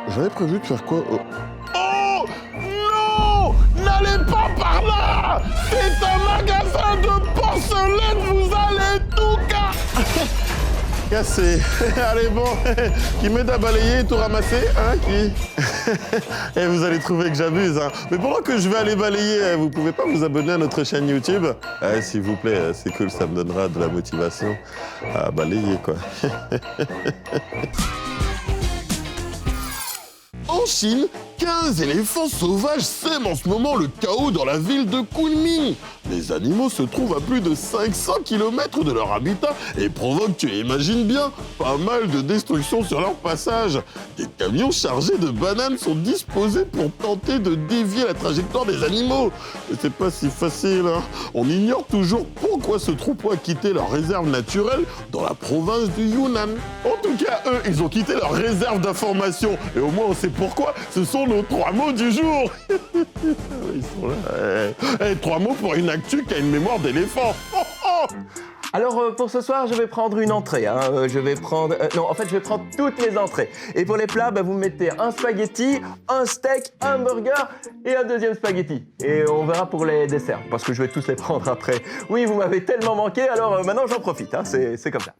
J'avais prévu de faire quoi? Oh non! N'allez pas par là! C'est un magasin de porcelaine, vous allez tout casser. Allez, bon, qui m'aide à balayer et tout ramasser, hein, qui? Et vous allez trouver que j'abuse, hein. Mais pendant que je vais aller balayer, vous pouvez pas vous abonner à notre chaîne YouTube? S'il vous plaît, c'est cool, ça me donnera de la motivation à balayer, quoi. En Chine, 15 éléphants sauvages sèment en ce moment le chaos dans la ville de Kunming. Les animaux se trouvent à plus de 500 km de leur habitat et provoquent, tu imagines bien, pas mal de destruction sur leur passage. Des camions chargés de bananes sont disposés pour tenter de dévier la trajectoire des animaux. Mais c'est pas si facile, hein. On ignore toujours pourquoi ce troupeau a quitté leur réserve naturelle dans la province du Yunnan. En tout cas, eux, ils ont quitté leur réserve d'information. Et au moins, on sait pourquoi. Ce sont nos 3 mots du jour. Ils sont là. 3 mots pour une actu qui a une mémoire d'éléphant. Alors pour ce soir, je vais prendre une entrée. Je vais prendre toutes les entrées. Et pour les plats, vous me mettez un spaghetti, un steak, un burger et un deuxième spaghetti. Et on verra pour les desserts, parce que je vais tous les prendre après. Oui, vous m'avez tellement manqué, alors maintenant j'en profite. C'est comme ça.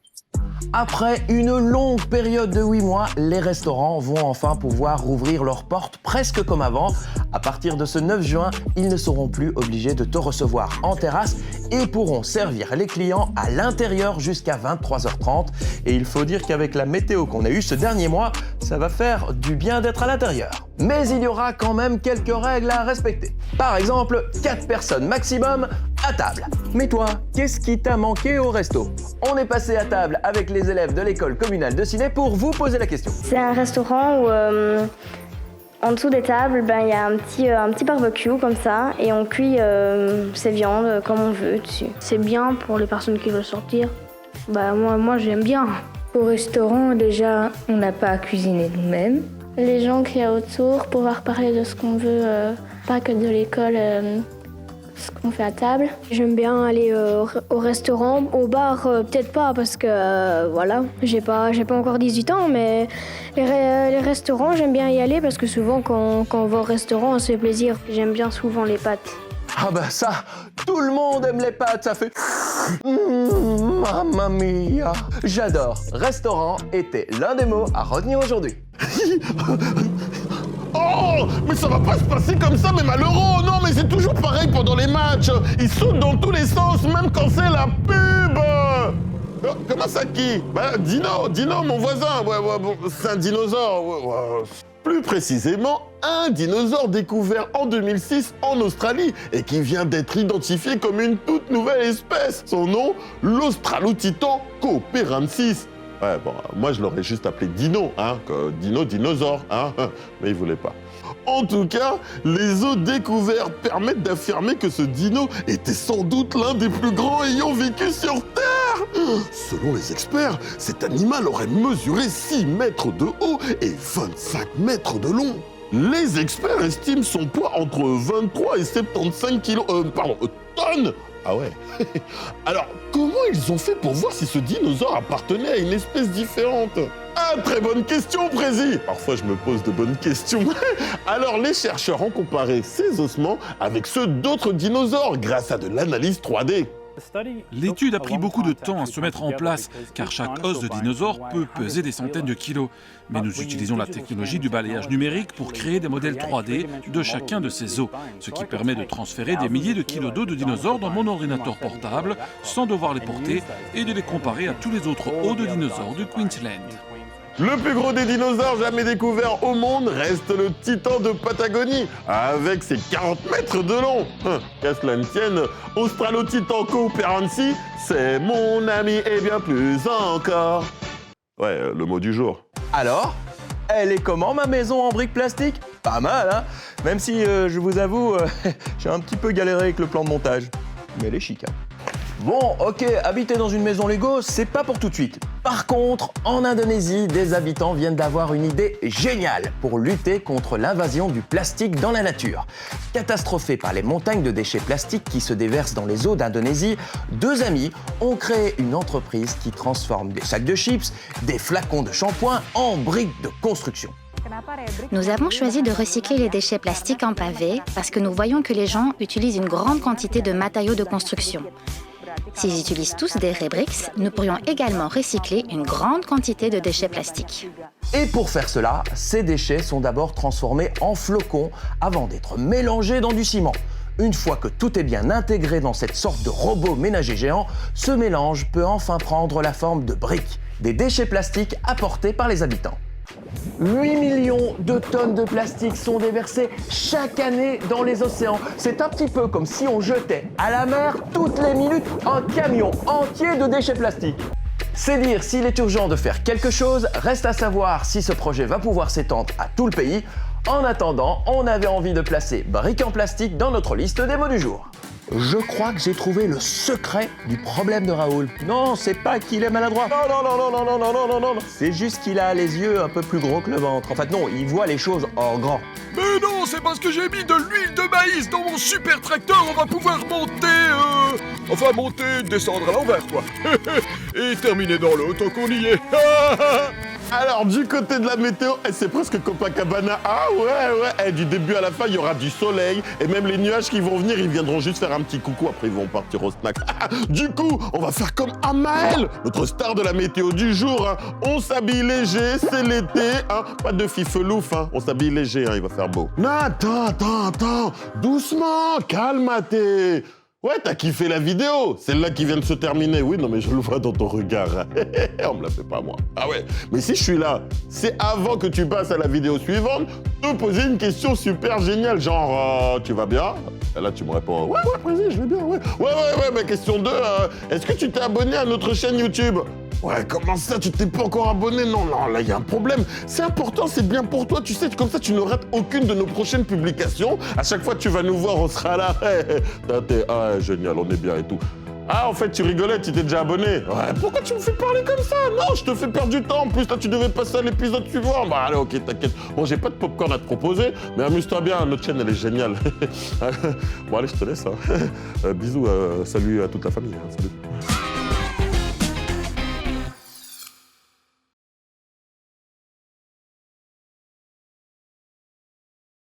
Après une longue période de 8 mois, les restaurants vont enfin pouvoir rouvrir leurs portes presque comme avant. À partir de ce 9 juin, ils ne seront plus obligés de te recevoir en terrasse et pourront servir les clients à l'intérieur jusqu'à 23h30. Et il faut dire qu'avec la météo qu'on a eue ce dernier mois, ça va faire du bien d'être à l'intérieur. Mais il y aura quand même quelques règles à respecter. Par exemple, 4 personnes maximum à table. Mais toi, qu'est-ce qui t'a manqué au resto? On est passé à table avec les élèves de l'école communale de ciné pour vous poser la question. C'est un restaurant où en dessous des tables, il y a un petit barbecue comme ça et on cuit ses viandes comme on veut dessus. C'est bien pour les personnes qui veulent sortir. Moi j'aime bien. Au restaurant, déjà, on n'a pas à cuisiner nous-mêmes. Les gens qui y a autour, pouvoir parler de ce qu'on veut, pas que de l'école, ce qu'on fait à table. J'aime bien aller au restaurant, au bar peut-être pas parce que j'ai pas encore 18 ans, mais les restaurants j'aime bien y aller parce que souvent quand on va au restaurant on se fait plaisir. J'aime bien souvent les pâtes. Ah ça, tout le monde aime les pâtes, ça fait... Mamma mia. J'adore. Restaurant était l'un des mots à retenir aujourd'hui. Oh, mais ça va pas se passer comme ça, mais malheureux. Non, mais c'est toujours pareil pendant les matchs. Ils sautent dans tous les sens, même quand c'est la pub. Comment ça, qui? Dino, mon voisin. Bon, c'est un dinosaure. Plus précisément, un dinosaure découvert en 2006 en Australie et qui vient d'être identifié comme une toute nouvelle espèce. Son nom, l'Australotitan cooperensis. Moi je l'aurais juste appelé Dino, dinosaure, mais il voulait pas. En tout cas, les os découverts permettent d'affirmer que ce dino était sans doute l'un des plus grands ayant vécu sur Terre. Selon les experts, cet animal aurait mesuré 6 mètres de haut et 25 mètres de long. Les experts estiment son poids entre 23 et 75 tonnes. Ah ouais. Alors, comment ils ont fait pour voir si ce dinosaure appartenait à une espèce différente? Ah, très bonne question, Prési. Parfois, je me pose de bonnes questions. Alors, les chercheurs ont comparé ces ossements avec ceux d'autres dinosaures grâce à de l'analyse 3D. L'étude a pris beaucoup de temps à se mettre en place, car chaque os de dinosaure peut peser des centaines de kilos. Mais nous utilisons la technologie du balayage numérique pour créer des modèles 3D de chacun de ces os, ce qui permet de transférer des milliers de kilos d'os de dinosaures dans mon ordinateur portable, sans devoir les porter, et de les comparer à tous les autres os de dinosaures du Queensland. Le plus gros des dinosaures jamais découverts au monde reste le titan de Patagonie, avec ses 40 mètres de long. Qu'à cela ne tienne, Australotitan cooperensis, c'est mon ami et bien plus encore. Ouais, le mot du jour. Alors, elle est comment ma maison en briques plastiques? Pas mal, hein? Même si, je vous avoue, j'ai un petit peu galéré avec le plan de montage. Mais elle est chic, hein? Bon, ok, habiter dans une maison Lego, c'est pas pour tout de suite. Par contre, en Indonésie, des habitants viennent d'avoir une idée géniale pour lutter contre l'invasion du plastique dans la nature. Catastrophés par les montagnes de déchets plastiques qui se déversent dans les eaux d'Indonésie, 2 amis ont créé une entreprise qui transforme des sacs de chips, des flacons de shampoing en briques de construction. Nous avons choisi de recycler les déchets plastiques en pavé parce que nous voyons que les gens utilisent une grande quantité de matériaux de construction. S'ils utilisent tous des Rebrix, nous pourrions également recycler une grande quantité de déchets plastiques. Et pour faire cela, ces déchets sont d'abord transformés en flocons avant d'être mélangés dans du ciment. Une fois que tout est bien intégré dans cette sorte de robot ménager géant, ce mélange peut enfin prendre la forme de briques, des déchets plastiques apportés par les habitants. 8 millions de tonnes de plastique sont déversées chaque année dans les océans. C'est un petit peu comme si on jetait à la mer toutes les minutes un camion entier de déchets plastiques. C'est dire s'il est urgent de faire quelque chose, reste à savoir si ce projet va pouvoir s'étendre à tout le pays. En attendant, on avait envie de placer briques en plastique dans notre liste des mots du jour. Je crois que j'ai trouvé le secret du problème de Raoul. Non, c'est pas qu'il est maladroit. Non. C'est juste qu'il a les yeux un peu plus gros que le ventre. En fait, non, il voit les choses en grand. Mais non, c'est parce que j'ai mis de l'huile de maïs dans mon super tracteur, on va pouvoir monter, descendre à l'envers, quoi. Et terminer dans l'eau tant qu'on y est. Alors, du côté de la météo, c'est presque Copacabana. Ah ouais. Du début à la fin, il y aura du soleil. Et même les nuages qui vont venir, ils viendront juste faire un petit coucou. Après, ils vont partir au snack. Du coup, on va faire comme Amael, notre star de la météo du jour. Hein. On s'habille léger, c'est l'été. Hein. Pas de fifelouf, hein. On s'habille léger, hein. Il va faire beau. Non, attends. Doucement, calme-toi. Ouais, t'as kiffé la vidéo, celle-là qui vient de se terminer. Oui, non, mais je le vois dans ton regard. On me la fait pas, moi. Ah ouais, mais si je suis là, c'est avant que tu passes à la vidéo suivante, te poser une question super géniale, genre, tu vas bien? Et là, tu me réponds, ouais, vas-y, je vais bien, ouais. Ouais, mais question 2, est-ce que tu t'es abonné à notre chaîne YouTube? Ouais, comment ça, tu t'es pas encore abonné? Non, là, il y a un problème. C'est important, c'est bien pour toi, tu sais, comme ça, tu ne rates aucune de nos prochaines publications. À chaque fois que tu vas nous voir, on sera là. Ah, génial, on est bien et tout. Ah, en fait, tu rigolais, tu t'es déjà abonné. Ouais, pourquoi tu me fais parler comme ça? Non, je te fais perdre du temps. En plus, là, tu devais passer à l'épisode suivant. Bah, allez, ok, t'inquiète. Bon, j'ai pas de popcorn à te proposer, mais amuse-toi bien, notre chaîne, elle est géniale. Bon, allez, je te laisse. Hein. Bisous, salut à toute la famille. Hein, salut.